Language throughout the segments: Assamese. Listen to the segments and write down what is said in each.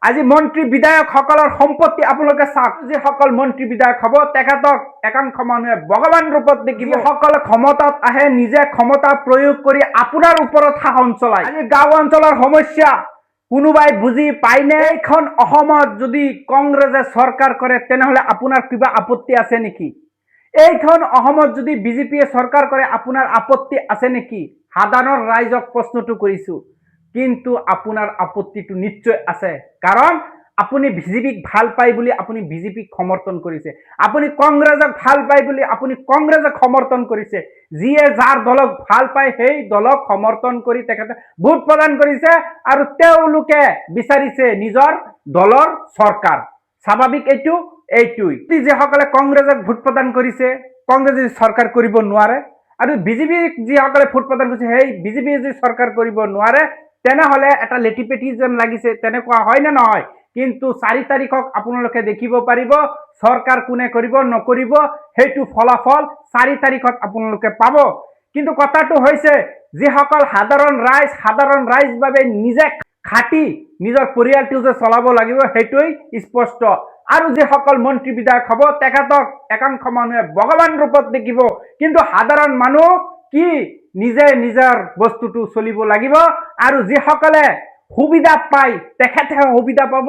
আজি মন্ত্ৰী বিধায়কসকলৰ সম্পত্তি আপোনালোকে চাওক। যিসকল মন্ত্ৰী বিধায়ক হ'ব তেখেতক একাংশ মানুহে ভগৱান ৰূপত দেখিব। যিসকলে ক্ষমতাত আহে নিজে ক্ষমতা প্ৰয়োগ কৰি আপোনাৰ ওপৰত শাসন চলায়। আজি গাঁও অঞ্চলৰ সমস্যা কোনোবাই বুজি পায়নে? এইখন অসমত যদি কংগ্ৰেছে চৰকাৰ কৰে তেনেহলে আপোনাৰ কিবা আপত্তি আছে নেকি? এইখন অসমত যদি বিজেপিয়ে চৰকাৰ কৰে আপোনাৰ আপত্তি আছে নেকি? সাধাৰণ ৰাইজক প্ৰশ্নটো কৰিছো, কিন্তু আপোনাৰ আপত্তিটো নিশ্চয় আছে। কাৰণ আপুনি বিজেপিক ভাল পায় বুলি আপুনি বিজেপিক সমৰ্থন কৰিছে, আপুনি কংগ্ৰেছক ভাল পায় বুলি আপুনি কংগ্ৰেছক সমৰ্থন কৰিছে। যিয়ে যাৰ দলক ভাল পায় সেই দলক সমৰ্থন কৰি তেখেতে ভোট প্ৰদান কৰিছে আৰু তেওঁলোকে বিচাৰিছে নিজৰ দলৰ চৰকাৰ। স্বাভাৱিক এইটোই। যিসকলে কংগ্ৰেছক ভোট প্ৰদান কৰিছে কংগ্ৰেছে চৰকাৰ কৰিব নোৱাৰে, আৰু বিজেপিক যিসকলে ভোট প্ৰদান কৰিছে সেই বিজেপিয়ে যদি চৰকাৰ কৰিব নোৱাৰে তেনেহলে এটা লেটিপেটি যেন লাগিছে, তেনেকুৱা হয় নে নহয়? কিন্তু 4 তাৰিখক আপোনালোকে দেখিব পাৰিব চৰকাৰ কোনে কৰিব নকৰিব, সেইটো ফলাফল 4 তাৰিখত আপোনালোকে পাব। কিন্তু কথাটো হৈছে যিসকল সাধাৰণ ৰাইজ বাবে নিজে খাটি নিজৰ পৰিয়ালটো যে চলাব লাগিব সেইটোই স্পষ্ট। আৰু যিসকল মন্ত্ৰী বিধায়ক হ'ব তেখেতক একাংশ মানুহে ভগৱান ৰূপত দেখিব, কিন্তু সাধাৰণ মানুহ কি নিজে নিজৰ বস্তুটো চলিব লাগিব। আৰু যিসকলে সুবিধা পায় তেখেতেহে সুবিধা পাব,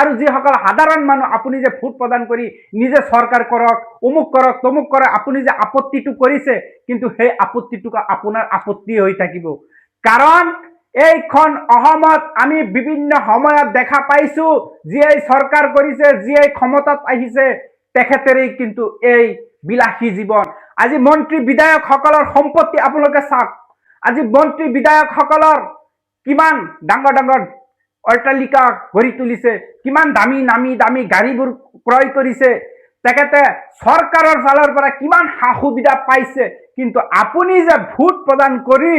আৰু যিসকল সাধাৰণ মানুহ আপুনি যে ভোট প্ৰদান কৰি নিজে চৰকাৰ কৰক অমুক কৰক তমুক কৰক আপুনি যে আপত্তিটো কৰিছে, কিন্তু সেই আপত্তিটো আপোনাৰ আপত্তি হৈ থাকিব। কাৰণ এইখন অসমত আমি বিভিন্ন সময়ত দেখা পাইছো যিয়ে চৰকাৰ কৰিছে যিয়ে ক্ষমতাত আহিছে তেখেতেৰেই কিন্তু এই বিলাসী জীৱন। আজি মন্ত্ৰী বিধায়কসকলৰ সম্পত্তি আপোনালোকে চাওক। আজি মন্ত্ৰী বিধায়কসকলৰ কিমান ডাঙৰ ডাঙৰ অট্টালিকা গঢ়ি তুলিছে, কিমান দামী গাড়ীবোৰ ক্ৰয় কৰিছে, তেখেতে চৰকাৰৰ ফালৰ পৰা কিমান সা সুবিধা পাইছে। কিন্তু আপুনি যে ভোট প্ৰদান কৰি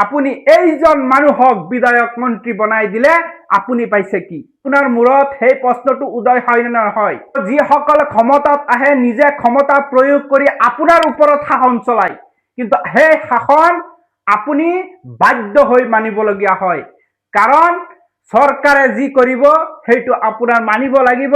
আপুনি এইজন মানুহক বিধায়ক মন্ত্ৰী বনাই দিলে আপুনি পাইছে কি? আপোনাৰ মূৰত সেই প্ৰশ্নটো উদয় হয় নে নহয়? যিসকলে ক্ষমতাত আহে নিজে ক্ষমতা প্ৰয়োগ কৰি আপোনাৰ ওপৰত শাসন চলায়, কিন্তু সেই শাসন আপুনি বাধ্য হৈ মানিবলগীয়া হয়। কাৰণ চৰকাৰে যি কৰিব সেইটো আপোনাৰ মানিব লাগিব,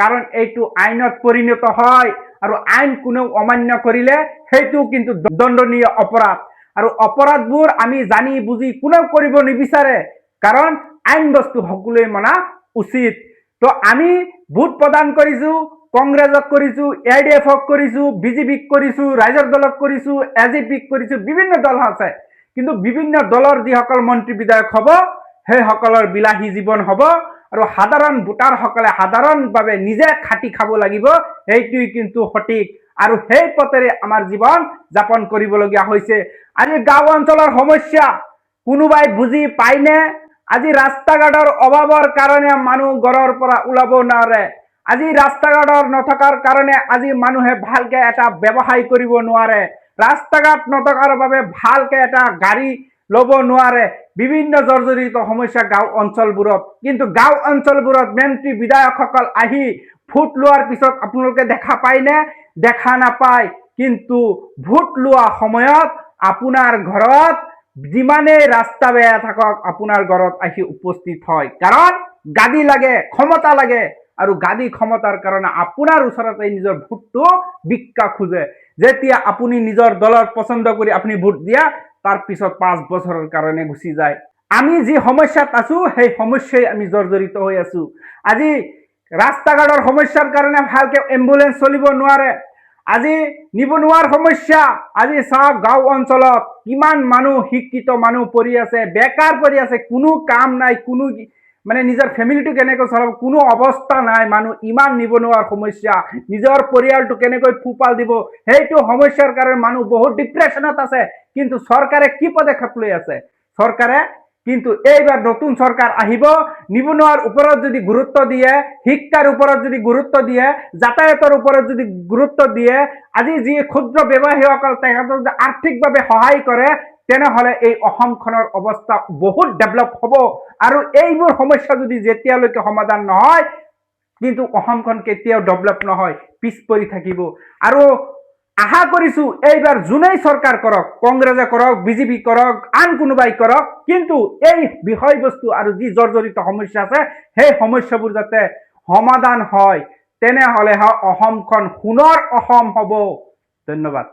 কাৰণ এইটো আইনত পৰিণত হয়, আৰু আইন কোনেও অমান্য কৰিলে সেইটো কিন্তু দণ্ডনীয় অপৰাধ। আৰু অপৰাধবোৰ আমি জানি বুজি কোনেও কৰিব নিবিচাৰে, কাৰণ আইন বস্তু সকলোৱে মানা উচিত। তো আমি ভোট প্ৰদান কৰিছো, কংগ্ৰেছক কৰিছো, AIDF-ক কৰিছো, বিজেপিক কৰিছো, ৰাইজৰ দলক কৰিছো, AJP-ক কৰিছো, বিভিন্ন দল আছে। কিন্তু বিভিন্ন দলৰ যিসকল মন্ত্ৰী বিধায়ক হ'ব সেইসকলৰ বিলাসী জীৱন হ'ব, আৰু সাধাৰণ ভোটাৰসকলে সাধাৰণভাৱে নিজে খাটি খাব লাগিব, সেইটোই কিন্তু সঠিক। আৰু সেই পথেৰে আমাৰ জীৱন যাপন কৰিবলগীয়া হৈছে। আজি গাঁও অঞ্চলৰ সমস্যা কোনোবাই বুজি পায়নে? আজি ৰাস্তা ঘাটৰ অভাৱৰ কাৰণে মানুহ ঘৰৰ পৰা ওলাব নোৱাৰে। আজি ৰাস্তা ঘাটৰ নথকাৰ কাৰণে আজি মানুহে ভালকে এটা ব্যৱসায় কৰিব নোৱাৰে। ৰাস্তা ঘাট নথকাৰ বাবে ভালকে এটা গাড়ী ল'ব নোৱাৰে। বিভিন্ন জৰ্জৰিত সমস্যা গাঁও অঞ্চলবোৰত। কিন্তু গাঁও অঞ্চলবোৰত মন্ত্ৰী বিধায়কসকল আহি ভোট লোৱাৰ পিছত আপোনালোকে দেখা পায়নে? দেখা নাপায়। কিন্তু ভোট লোৱা সময়ত আপোনাৰ ঘৰত যিমানেই ৰাস্তা বেয়া থাকক আপোনাৰ ঘৰত আহি উপস্থিত হয়, কাৰণ গাদী লাগে, ক্ষমতা লাগে, আৰু গাদী ক্ষমতাৰ কাৰণে আপোনাৰ ওচৰতে নিজৰ ভোটটো ভিক্ষা খোজে। যেতিয়া আপুনি নিজৰ দলৰ পছন্দ কৰি আপুনি ভোট দিয়া তাৰ পিছত 5 বছৰৰ কাৰণে গুচি যায়। আমি যি সমস্যাত আছো সেই সমস্যাই আমি জৰ্জৰিত হৈ আছো। আজি ৰাস্তা ঘাটৰ সমস্যাৰ কাৰণে ভালকে এম্বুলেন্স চলিব নোৱাৰে। আজি নিবনুৱাৰ সমস্যা, আজি চাওক গাঁও অঞ্চলত কিমান মানুহ শিক্ষিত মানুহ পৰি আছে, বেকাৰ পৰি আছে, কোনো কাম নাই, কোনো মানে নিজৰ ফেমিলিটো কেনেকৈ চলাব কোনো অৱস্থা নাই। মানুহ ইমান নিবনুৱাৰ সমস্যা, নিজৰ পৰিয়ালটো কেনেকৈ পোহপাল দিব সেইটো সমস্যাৰ কাৰণে মানুহ বহুত ডিপ্ৰেছনত আছে। কিন্তু চৰকাৰে কি পদক্ষেপ লৈ আছে? চৰকাৰে কিন্তু এইবাৰ নতুন চৰকাৰ আহিব, নিবনুৱাৰ ওপৰত যদি গুৰুত্ব দিয়ে, শিক্ষাৰ ওপৰত যদি গুৰুত্ব দিয়ে, যাতায়াতৰ ওপৰত যদি গুৰুত্ব দিয়ে, আজি যি ক্ষুদ্ৰ ব্যৱসায়ীসকল তেখেতক যদি আৰ্থিকভাৱে সহায় কৰে তেনেহলে এই অসমখনৰ অৱস্থা বহুত ডেভেলপ হ'ব। আৰু এইবোৰ সমস্যা যদি যেতিয়ালৈকে সমাধান নহয় কিন্তু অসমখন কেতিয়াও ডেভেলপ নহয়, পিছ পৰি থাকিব। আৰু আশা কৰিছো এইবাৰ যোনেই চৰকাৰ কৰক, কংগ্ৰেছে কৰক, বিজেপি কৰক, আন কোনোবাই কৰক, কিন্তু এই বিষয়বস্তু আৰু যি জৰ্জৰিত সমস্যা আছে সেই সমস্যাবোৰ যাতে সমাধান হয়, তেনেহলেহে অসমখন সোণৰ অসম হ'ব। ধন্যবাদ।